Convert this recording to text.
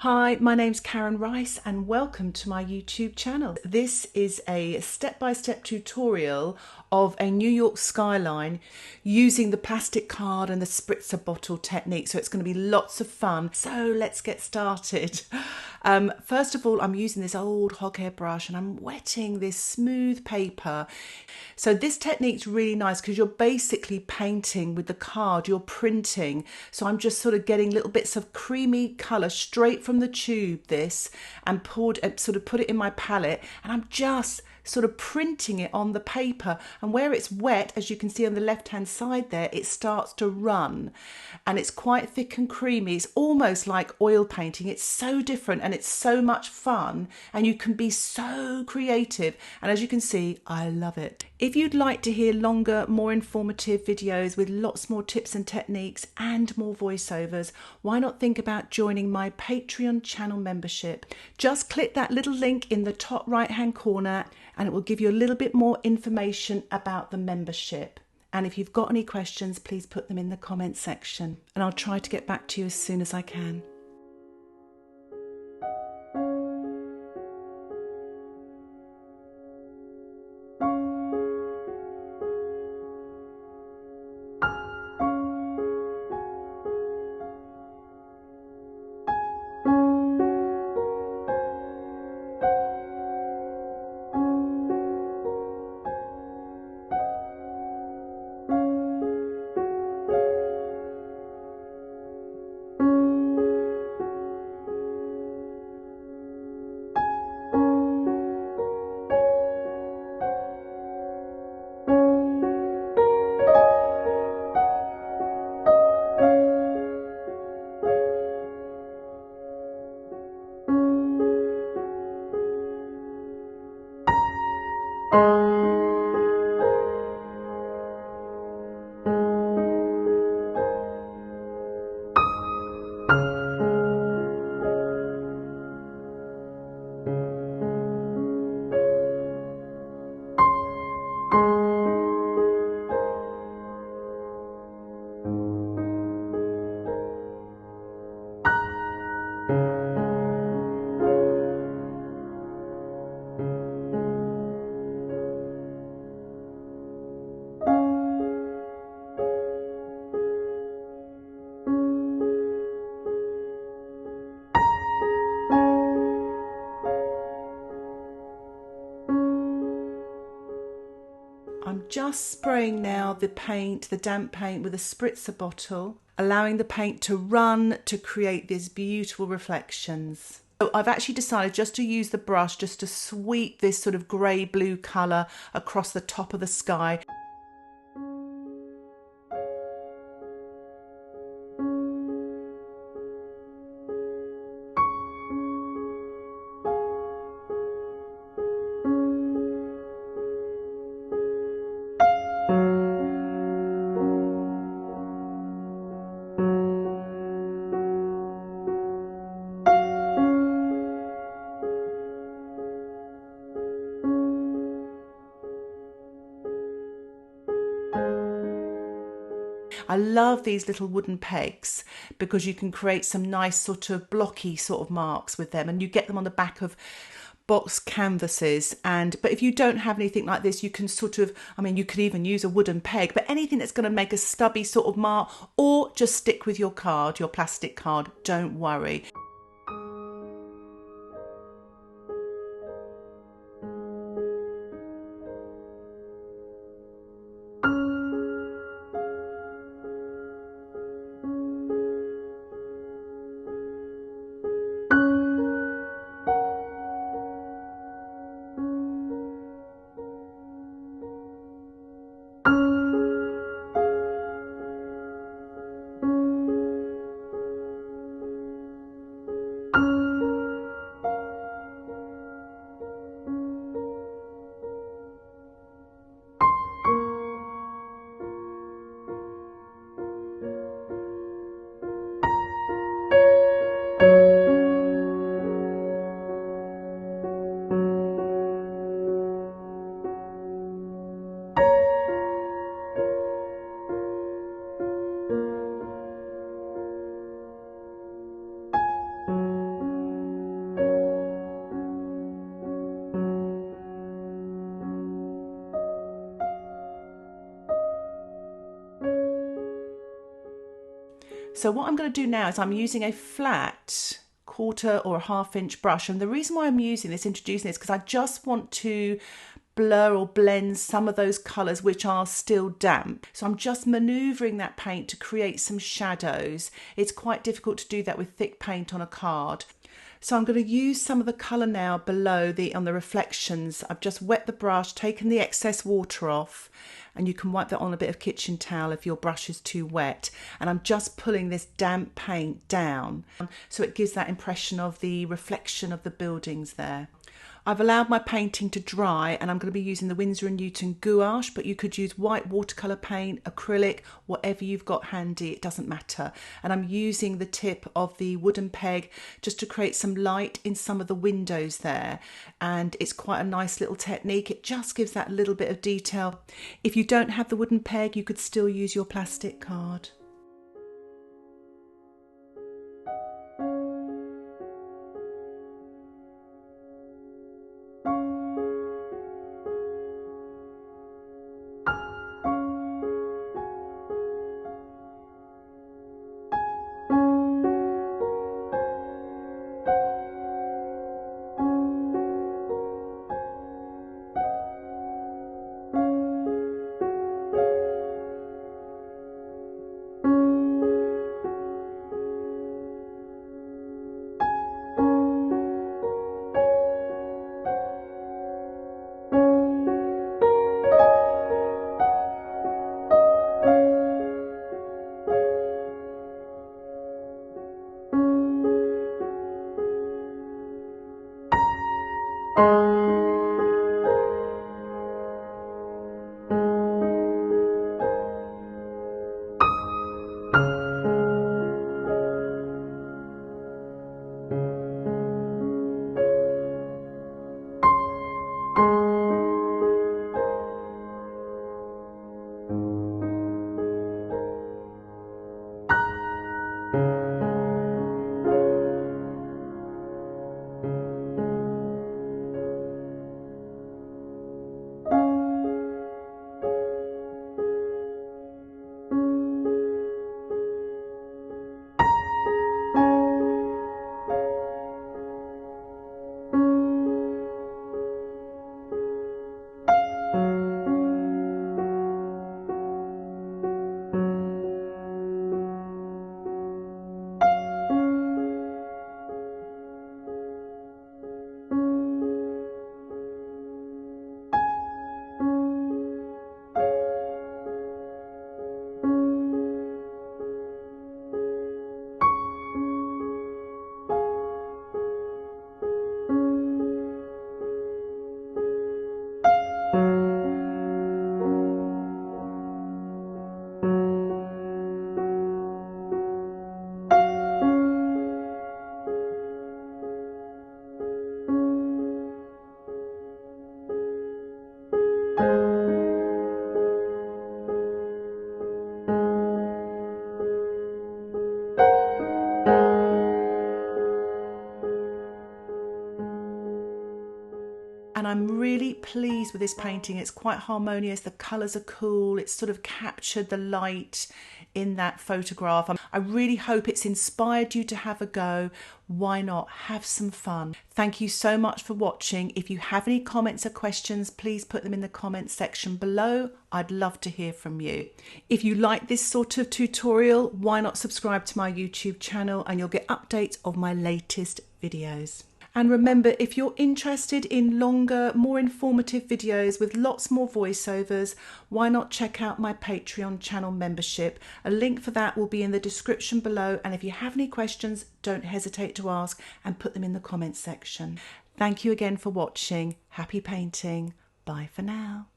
Hi, my name's Karen Rice and welcome to my YouTube channel. This is a step-by-step tutorial of a New York skyline using the plastic card and the spritzer bottle technique. So it's going to be lots of fun. So let's get started. First of all, I'm using this old hog hair brush and I'm wetting this smooth paper. So this technique's really nice because you're basically painting with the card, you're printing. So I'm just sort of getting little bits of creamy colour straight from the tube, and put it in my palette, and I'm just sort of printing it on the paper, and where it's wet, as you can see on the left hand side there, it starts to run and it's quite thick and creamy. It's almost like oil painting. It's so different and it's so much fun and you can be so creative, and as you can see, I love it. If you'd like to hear longer, more informative videos with lots more tips and techniques and more voiceovers, why not think about joining my Patreon channel membership? Just click that little link in the top right hand corner and it will give you a little bit more information about the membership. And if you've got any questions, please put them in the comments section and I'll try to get back to you as soon as I can. I'm just spraying now the damp paint with a spritzer bottle, allowing the paint to run to create these beautiful reflections. So I've actually decided just to use the brush just to sweep this sort of grey blue colour across the top of the sky. I love these little wooden pegs because you can create some nice sort of blocky sort of marks with them, and you get them on the back of box canvases. But if you don't have anything like this, you can you could even use a wooden peg, but anything that's going to make a stubby sort of mark, or just stick with your card, your plastic card, don't worry. So what I'm going to do now is I'm using a flat 1/4 or a 1/2 inch brush, and the reason why I'm introducing this, because I just want to blur or blend some of those colours which are still damp. So I'm just manoeuvring that paint to create some shadows. It's quite difficult to do that with thick paint on a card. So I'm going to use some of the colour now below on the reflections. I've just wet the brush, taken the excess water off, and you can wipe that on a bit of kitchen towel if your brush is too wet. And I'm just pulling this damp paint down so it gives that impression of the reflection of the buildings there. I've allowed my painting to dry, and I'm going to be using the Winsor & Newton Gouache, but you could use white watercolour paint, acrylic, whatever you've got handy, it doesn't matter. And I'm using the tip of the wooden peg just to create some light in some of the windows there. And it's quite a nice little technique. It just gives that little bit of detail. If you don't have the wooden peg, you could still use your plastic card. And I'm really pleased with this painting. It's quite harmonious, the colours are cool, it's sort of captured the light in that photograph. I really hope it's inspired you to have a go. Why not? Have some fun. Thank you so much for watching. If you have any comments or questions, please put them in the comments section below. I'd love to hear from you. If you like this sort of tutorial, why not subscribe to my YouTube channel and you'll get updates of my latest videos. And remember, if you're interested in longer, more informative videos with lots more voiceovers, why not check out my Patreon channel membership? A link for that will be in the description below. And if you have any questions, don't hesitate to ask and put them in the comments section. Thank you again for watching. Happy painting. Bye for now.